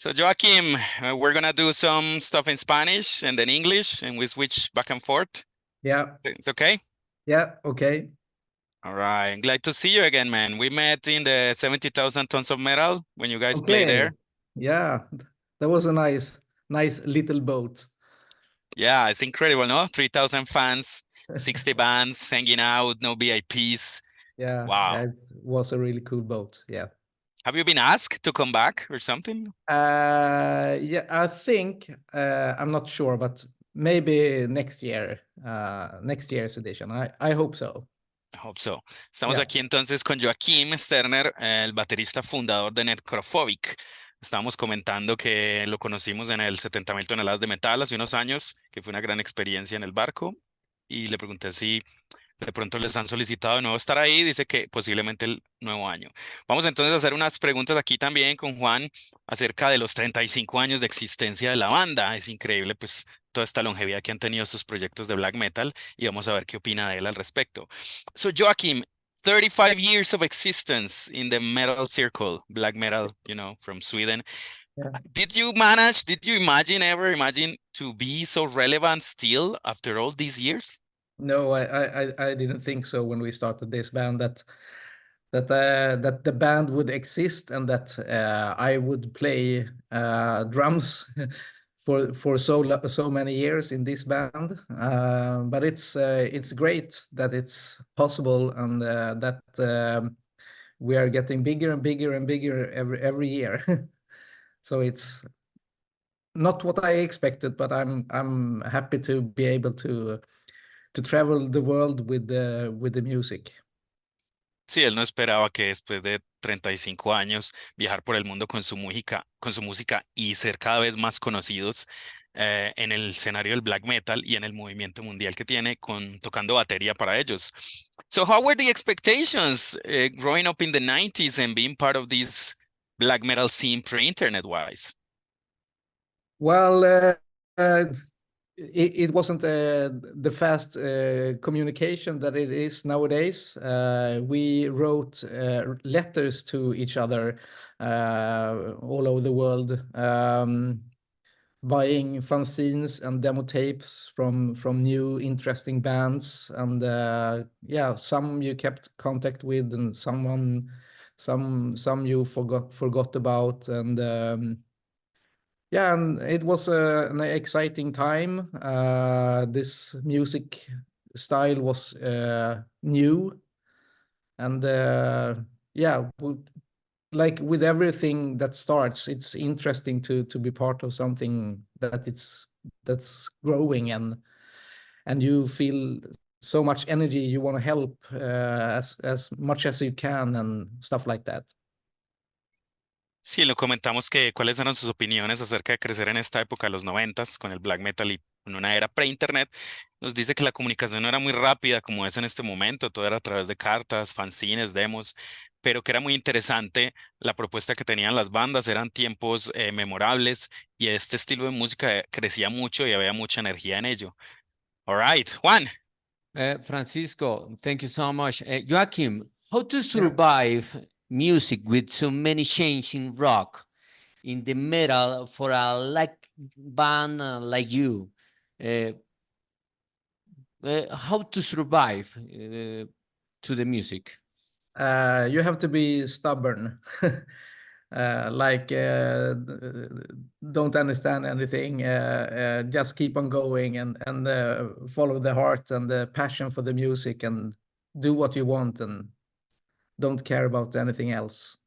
So Joakim, we're gonna do some stuff in Spanish and then English, and we switch back and forth. Yeah. It's okay? Yeah. Okay. All right. Glad to see you again, man. We met in the 70,000 tons of metal when you guys play Okay. there. Yeah. That was a nice little boat. Yeah, it's incredible, no? 3,000 fans, 60 bands hanging out, no VIPs. Yeah. Wow. Yeah. It was a really cool boat. Yeah. Have you been asked to come back or something? Yeah. I think I'm not sure, but maybe next year. Next year's edition. I hope so. I hope so. Estamos Yeah. aquí entonces con Joakim Sterner, el baterista fundador de Necrophobic. Estábamos comentando que lo conocimos en el 70,000 toneladas de metal hace unos años, que fue una gran experiencia en el barco. Y le pregunté si de pronto les han solicitado de nuevo estar ahí. Dice que posiblemente el nuevo año. Vamos entonces a hacer unas preguntas aquí también con Juan acerca de los 35 años de existencia de la banda. Es increíble, pues, toda esta longevidad que han tenido estos proyectos de black metal y vamos a ver qué opina de él al respecto. So Joachim, 35 years of existence in the metal circle, black metal, from Sweden. Yeah. Did you ever imagine to be so relevant still after all these years? No, I didn't think so when we started this band that the band would exist and that I would play drums for so many years in this band. But it's great that it's possible and that we are getting bigger and bigger and bigger every year. So it's not what I expected, but I'm happy to be able to travel the world with the music. Sí, él no esperaba que después de 35 años viajar por el mundo con su música y ser cada vez más conocidos en el escenario del black metal y en el movimiento mundial que tiene tocando batería para ellos. So how were the expectations growing up in the 90s and being part of this black metal scene pre-internet wise? Well, it wasn't the fast communication that it is nowadays. We wrote letters to each other all over the world, buying fanzines and demo tapes from new interesting bands, and yeah, some you kept contact with, and some you forgot about, and yeah, and it was an exciting time. This music style was new, and yeah, like with everything that starts, it's interesting to be part of something that's growing, and you feel so much energy. You want to help as much as you can and stuff like that. Sí, lo comentamos que cuáles eran sus opiniones acerca de crecer en esta época de los 90s con el black metal y en una era pre-internet. Nos dice que la comunicación no era muy rápida como es en este momento, todo era a través de cartas, fanzines, demos, pero que era muy interesante la propuesta que tenían las bandas, eran tiempos memorables y este estilo de música crecía mucho y había mucha energía en ello. All right, Juan. Francisco, thank you so much. Joaquim, how to survive music with so many changes in rock, in the metal for a band like you? How to survive to the music? You have to be stubborn. Like don't understand anything, just keep on going and follow the heart and the passion for the music and do what you want and don't care about anything else.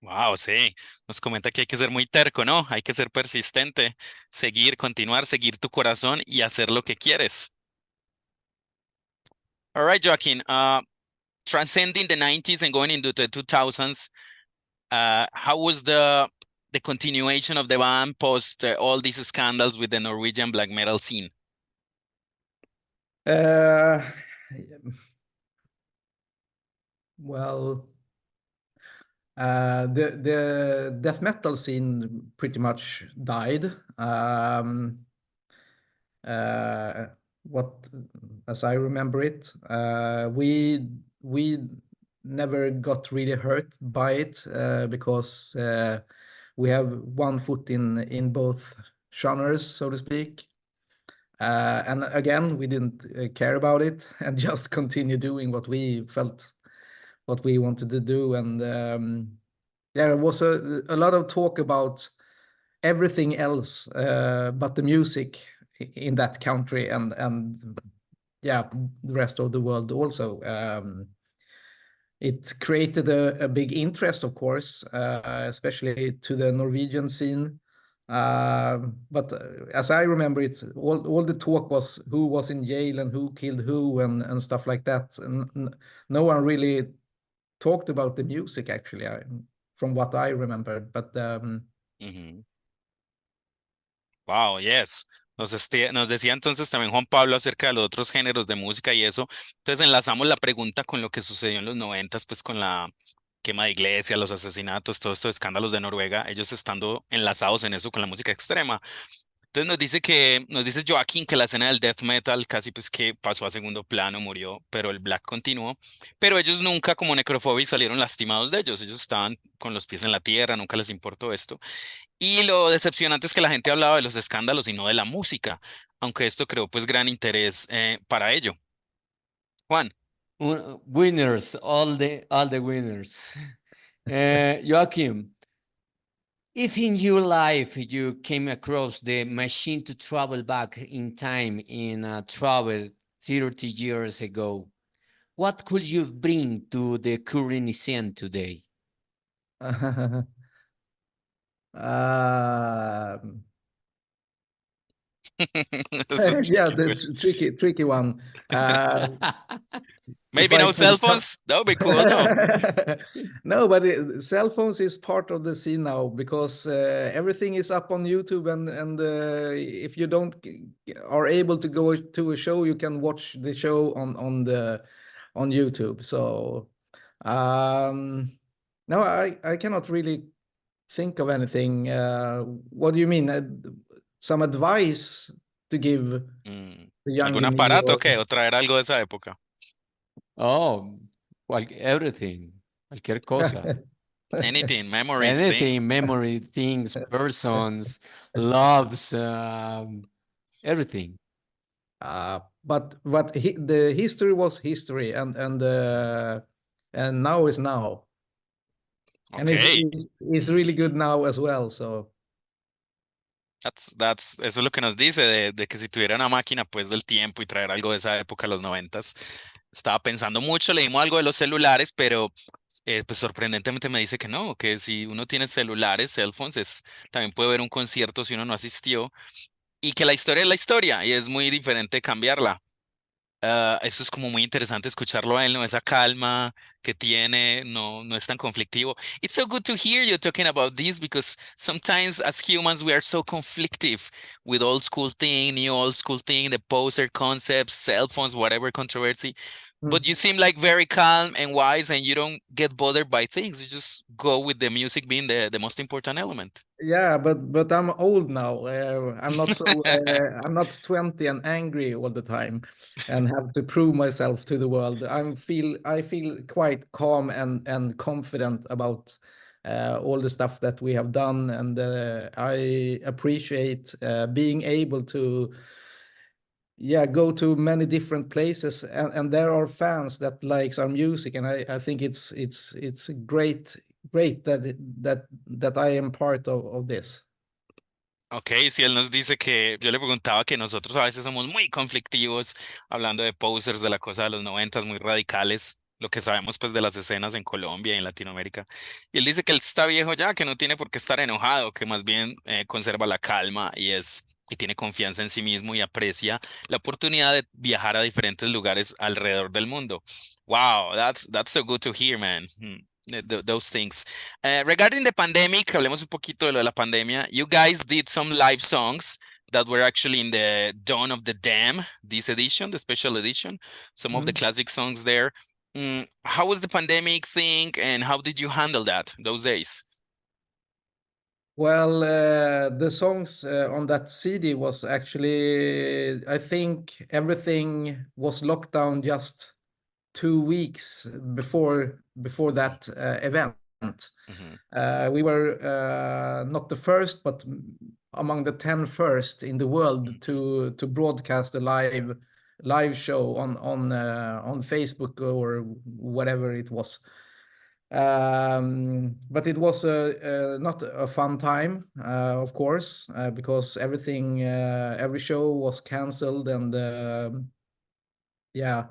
Wow, sí. Nos comenta que hay que ser muy terco, ¿no? Hay que ser persistente, seguir, continuar, seguir tu corazón y hacer lo que quieres. All right, Joaquin. Transcending the 90s and going into the 2000s, how was the continuation of the band post all these scandals with the Norwegian black metal scene? Well, the death metal scene pretty much died. What, as I remember it, we never got really hurt by it because we have one foot in both genres, so to speak. And again, we didn't care about it and just continue doing what we felt, what we wanted to do. And yeah, it was a lot of talk about everything else but the music in that country, and yeah, the rest of the world also. It created a big interest, of course, especially to the Norwegian scene. But as I remember, it's all the talk was who was in jail and who killed who and stuff like that. And no one really talked about the music, actually, from what I remember. But Ujú. Wow, yes. Nos decía entonces también Juan Pablo acerca de los otros géneros de música y eso. Entonces enlazamos la pregunta con lo que sucedió en los noventas, pues con la quema de iglesias, los asesinatos, todos estos escándalos de Noruega, ellos estando enlazados en eso con la música extrema. Entonces nos dice Joaquín que la escena del death metal casi pues que pasó a segundo plano, murió, pero el black continuó. Pero ellos nunca como Necrophobic salieron lastimados de ellos estaban con los pies en la tierra, nunca les importó esto. Y lo decepcionante es que la gente hablaba de los escándalos y no de la música, aunque esto creó pues gran interés para ello. Juan. Winners, all the winners. Joachim, if in your life you came across the machine to travel back in time in a travel 30 years ago, what could you bring to the current scene today? That's a yeah, tricky that's question. tricky one. Maybe no cell phones. That would be cool. No. No, but cell phones is part of the scene now because everything is up on YouTube, and if you don't are able to go to a show, you can watch the show on YouTube. So no, I cannot really think of anything. What do you mean? Some advice to give the ¿Algún younger me? aparato o qué? ¿O traer algo de esa época? Oh, everything, cualquier cosa. Anything, memories, Anything, things. memory, things, persons, loves, everything. But the history was history, and now is now, and Okay. is really good now as well. So Eso es lo que nos dice de que si tuviera una máquina pues del tiempo y traer algo de esa época, los noventas. Estaba pensando mucho, leímos algo de los celulares, pero pues sorprendentemente me dice que no, que si uno tiene celulares, cell phones, también puede ver un concierto si uno no asistió y que la historia es la historia y es muy diferente cambiarla. Eso es como muy interesante escucharlo a él, ¿no? Esa calma que tiene, no es tan conflictivo. It's so good to hear you talking about this because sometimes as humans we are so conflictive with old school thing, new old school thing, the poser concepts, cell phones, whatever controversy. But you seem like very calm and wise and you don't get bothered by things. You just go with the music being the most important element. yeah, but I'm old now. I'm not so I'm not 20 and angry all the time and have to prove myself to the world. I feel quite calm and confident about all the stuff that we have done, and I appreciate being able to go to many different places, and there are fans that likes our music, and I think it's great that I am part of this. Ok, si él nos dice que yo le preguntaba que nosotros a veces somos muy conflictivos, hablando de posers, de la cosa de los noventas, muy radicales, lo que sabemos pues de las escenas en Colombia y en Latinoamérica. Y él dice que él está viejo ya, que no tiene por qué estar enojado, que más bien conserva la calma y tiene confianza en sí mismo y aprecia la oportunidad de viajar a diferentes lugares alrededor del mundo. Wow, that's so good to hear, man. Those things. Regarding the pandemic, hablemos un poquito de lo de la pandemia. You guys did some live songs that were actually in the Dawn of the Dam, this edition, the special edition, some of the classic songs there. How was the pandemic thing and how did you handle that those days? Well, the songs on that CD was actually, I think everything was locked down just 2 weeks before that event. Mhm. We were not the first, but among the 10 first in the world to broadcast a live show on Facebook or whatever it was. But it was not a fun time, of course, because every show was cancelled, and yeah,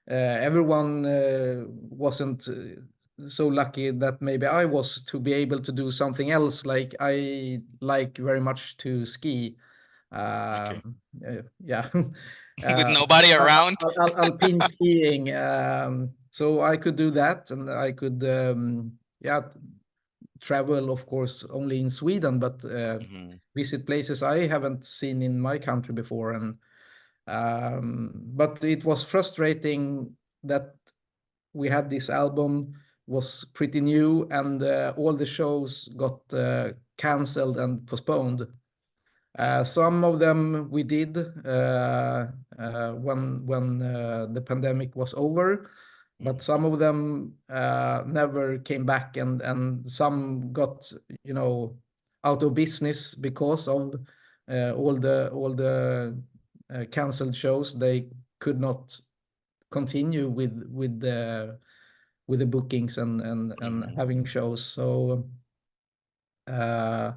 everyone wasn't so lucky that maybe I was to be able to do something else. Like I like very much to ski. Okay. Yeah. With nobody around. Alpine skiing. So I could do that, and I could, yeah, travel, of course, only in Sweden, but Mhm. visit places I haven't seen in my country before. And but it was frustrating that we had this album was pretty new, and all the shows got cancelled and postponed. Some of them we did when the pandemic was over, but some of them never came back, and some got, out of business because of all the canceled shows. They could not continue with the bookings and having shows. Uh,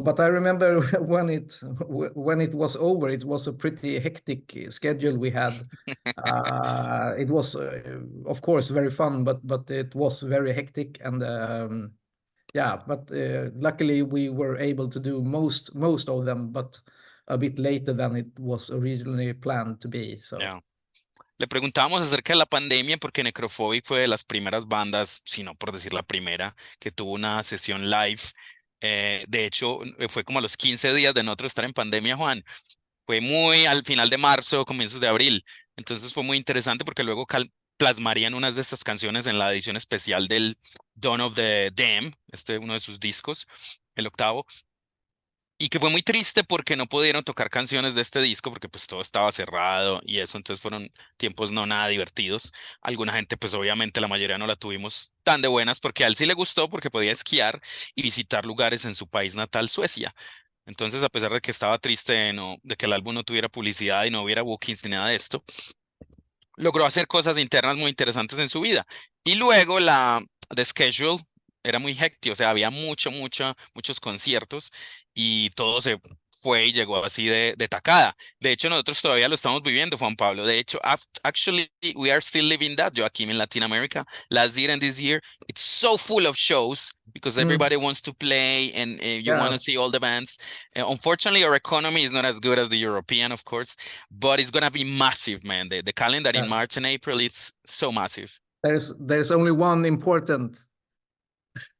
but I remember when it was over, it was a pretty hectic schedule we had. It was, of course, very fun, but it was very hectic, and yeah. But luckily, we were able to do most of them, but a bit later than it was originally planned to be. So. Yeah. Le preguntábamos acerca de la pandemia porque Necrophobic fue de las primeras bandas, si no por decir la primera, que tuvo una sesión live. De hecho, fue como a los 15 días de nosotros estar en pandemia, Juan. Fue muy al final de marzo, comienzos de abril. Entonces fue muy interesante porque luego plasmarían unas de estas canciones en la edición especial del Dawn of the Dam, uno de sus discos, el octavo. Y que fue muy triste porque no pudieron tocar canciones de este disco porque pues todo estaba cerrado y eso, entonces fueron tiempos no nada divertidos. Alguna gente pues obviamente la mayoría no la tuvimos tan de buenas porque a él sí le gustó porque podía esquiar y visitar lugares en su país natal, Suecia. Entonces, a pesar de que estaba triste de que el álbum no tuviera publicidad y no hubiera bookings ni nada de esto, logró hacer cosas internas muy interesantes en su vida. Y luego the schedule era muy hectic, o sea, había muchos conciertos y todo se fue y llegó así de tacada. De hecho, nosotros todavía lo estamos viviendo, Juan Pablo. De hecho, actually, we are still living that, Joaquim, in Latin America. Last year and this year, it's so full of shows because everybody wants to play and you want Yeah. to see all the bands. Unfortunately, our economy is not as good as the European, of course, but it's going to be massive, man. The calendar in Yeah. March and April, it's so massive. There's only one important.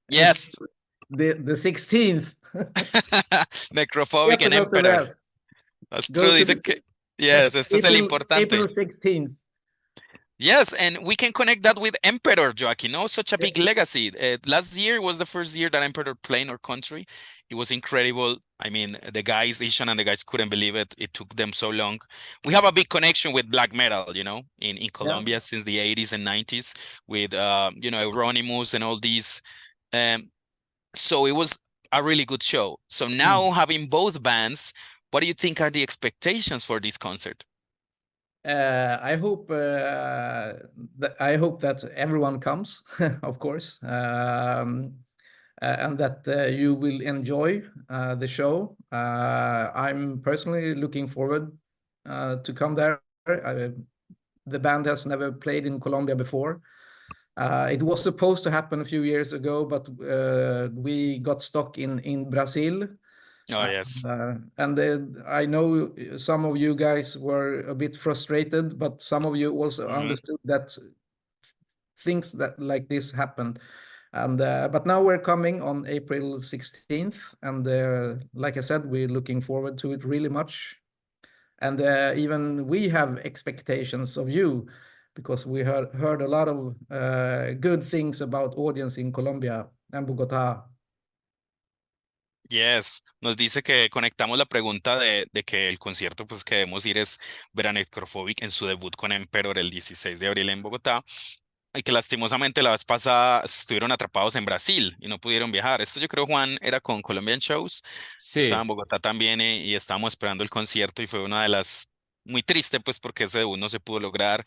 Yes. The 16th. Necrophobic You and have to go to Emperor. rest. That's Go true. to Dice que, yes, este es el importante. April 16th. Yes, and we can connect that with Emperor, Joaquin. No, such a big legacy. Last year was the first year that Emperor played in our country. It was incredible. I mean, the guys, Ishan and the guys couldn't believe it. It took them so long. We have a big connection with black metal, in Colombia since the 80s and 90s with, Euronymous and all these. So it was a really good show. So now having both bands, what do you think are the expectations for this concert? I hope that everyone comes, of course, and that you will enjoy the show. I'm personally looking forward to come there. The band has never played in Colombia before. It was supposed to happen a few years ago, but we got stuck in Brazil. Oh, yes. And I know some of you guys were a bit frustrated, but some of you also understood that things that like this happened. And but now we're coming on April 16th, and like I said, we're looking forward to it really much. And even we have expectations of you, because we heard a lot of good things about audience in Colombia and Bogotá. Yes, nos dice que conectamos la pregunta de que el concierto pues que debemos ir es ver a Necrophobic en su debut con Emperor el 16 de abril en Bogotá. Y que lastimosamente la vez pasada estuvieron atrapados en Brasil y no pudieron viajar. Esto yo creo, Juan, era con Colombian Shows. Estaba Sí. en Bogotá también y estábamos esperando el concierto y fue una de las muy triste, pues porque ese debut no se pudo lograr.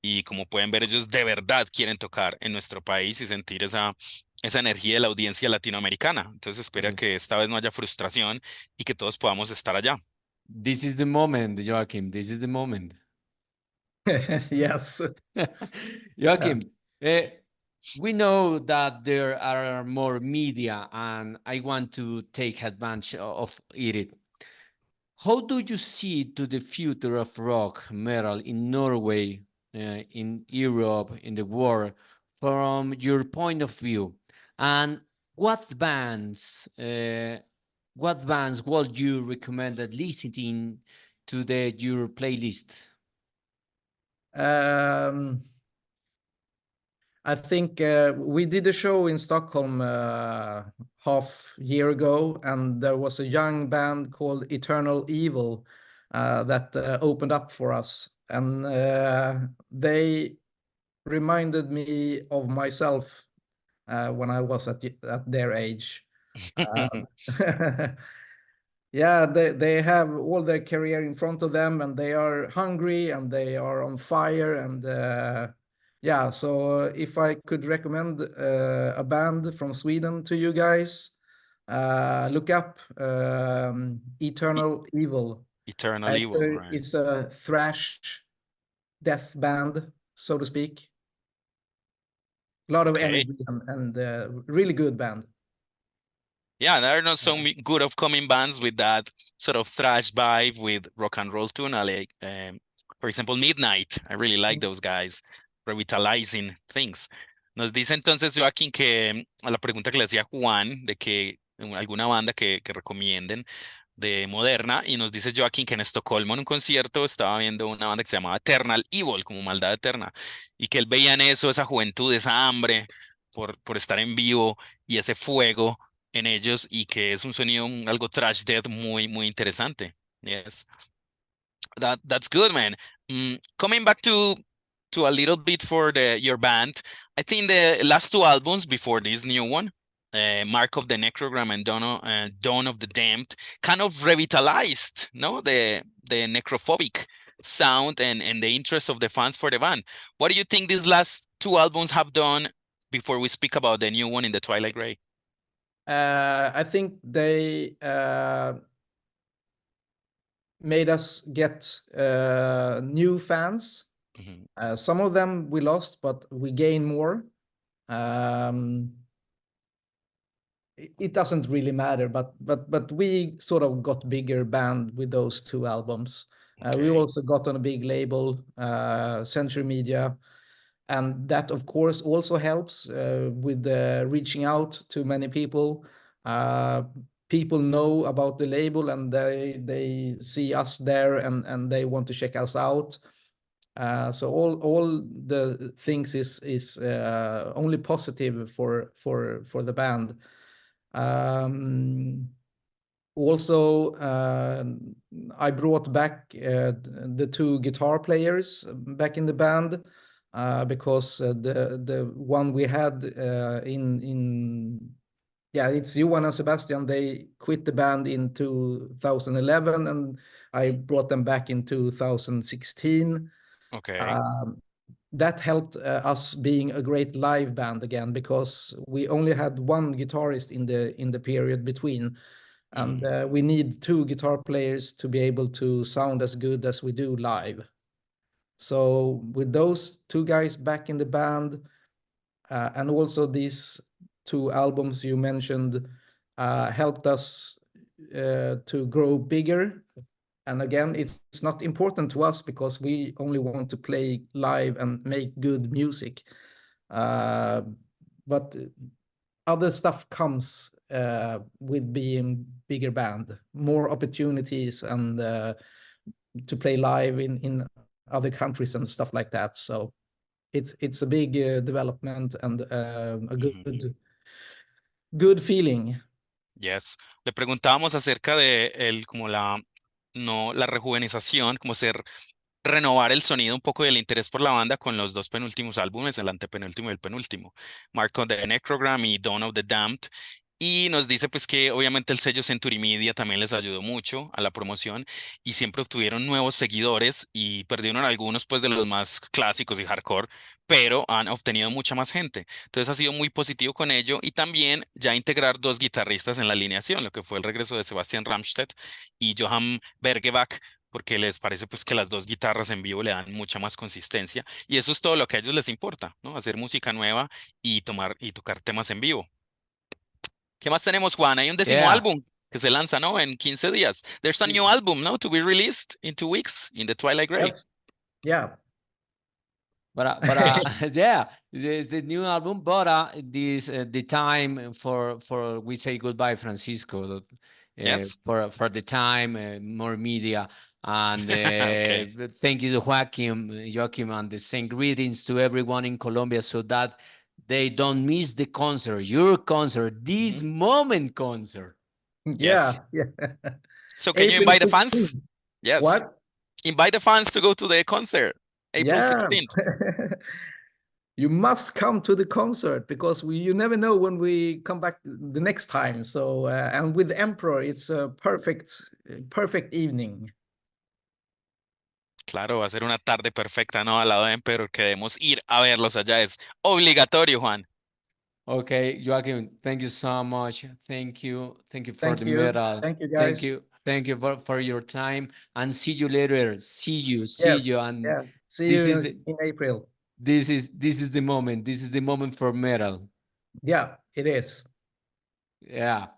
Y como pueden ver, ellos de verdad quieren tocar en nuestro país y sentir esa energía de la audiencia latinoamericana. Entonces espera Sí. que esta vez no haya frustración y que todos podamos estar allá. This is the moment, Joachim. This is the moment. Yes. Yeah. Joachim, we know that there are more media, and I want to take advantage of it. How do you see to the future of rock metal in Norway, in Europe, in the world, from your point of view? And what bands, uh, what bands would you recommend that listening to your playlist? I think we did a show in Stockholm half year ago, and there was a young band called Eternal Evil that opened up for us, and they reminded me of myself when I was at their age. Yeah, they have all their career in front of them, and they are hungry and they are on fire, and yeah. So if I could recommend a band from Sweden to you guys, look up E- Eternal Evil. Eternal Evil, right? It's a thrash death band, so to speak. A lot of Okay. energy and really good band. Yeah, there are not so good upcoming bands with that sort of thrash vibe with rock and roll tune. Like, for example, Midnight. I really like those guys, revitalizing things. Nos dice entonces Joaquín que a la pregunta que le hacía Juan de que alguna banda que recomienden de moderna y nos dice Joaquín que en Estocolmo en un concierto estaba viendo una banda que se llamaba Eternal Evil, como maldad eterna, y que él veía en eso esa juventud, esa hambre por estar en vivo y ese fuego en ellos y que es un sonido algo trash death muy, muy interesante. Yes, that's good, man. Coming back to a little bit for your band, I think the last two albums before this new one, Mark of the Necrogram and Dawn of the Damned, kind of revitalized, no, the necrophobic sound and the interest of the fans for the band. What do you think these last two albums have done before we speak about the new one in the Twilight Grey? I think they made us get new fans. Mhm. Some of them we lost, but we gained more. Um, it doesn't really matter, but we sort of got bigger band with those two albums. We Okay. also got on a big label, Century Media, and that of course also helps with reaching out to many people. People know about the label and they see us there and they want to check us out. So all the things is only positive for the band. Also, I brought back the two guitar players back in the band because the one we had yeah, it's Johan and Sebastian. They quit the band in 2011, and I brought them back in 2016. Okay. That helped us being a great live band again because we only had one guitarist in the period between, and Mhm. we need two guitar players to be able to sound as good as we do live. So with those two guys back in the band, and also these two albums you mentioned helped us to grow bigger. And again, it's not important to us because we only want to play live and make good music. But other stuff comes with being bigger band, more opportunities, and to play live in other countries and stuff like that. So it's a big development and a Mhm. good feeling. Yes. Le preguntábamos acerca de como la, no, la rejuvenización, como ser renovar el sonido un poco del interés por la banda con los dos penúltimos álbumes, el antepenúltimo y el penúltimo, Mark of the Necrogram y Dawn of the Damned. Y nos dice pues que obviamente el sello Century Media también les ayudó mucho a la promoción y siempre obtuvieron nuevos seguidores y perdieron algunos pues de los más clásicos y hardcore, pero han obtenido mucha más gente. Entonces ha sido muy positivo con ello y también ya integrar dos guitarristas en la alineación, lo que fue el regreso de Sebastian Ramstedt y Johan Bergebach, porque les parece pues que las dos guitarras en vivo le dan mucha más consistencia y eso es todo lo que a ellos les importa, ¿no? Hacer música nueva y tomar y tocar temas en vivo. ¿Qué más tenemos, Juan? Hay un décimo Yeah. álbum que se lanza, ¿no? En 15 días. There's a new Y- album, ¿no? To be released in 2 weeks in the Twilight Gray. Yes. Yeah. But yeah, there's the new album. But this the time for we say goodbye, Francisco. Yes. For the time, more media, and Okay. thank you to Joakim, and the same greetings to everyone in Colombia, so that they don't miss the concert, your concert, this moment concert. Yes. Yeah. So can you April invite the fans? 16th. Yes. What? Invite the fans to go to the concert, April Yeah. 16th. You must come to the concert because you never know when we come back the next time. So and with Emperor, it's a perfect evening. Claro, va a ser una tarde perfecta, ¿no? Al lado de Emperor, que debemos ir a verlos allá. Es obligatorio, Juan. Okay, Joaquim, thank you so much. Thank you for Thank the you. medal. Thank you, guys. Thank you for your time, and see you later. See you. Yes. And Yeah. See this is you in April. this is the moment. This is the moment for medal. Yeah, it is. Yeah.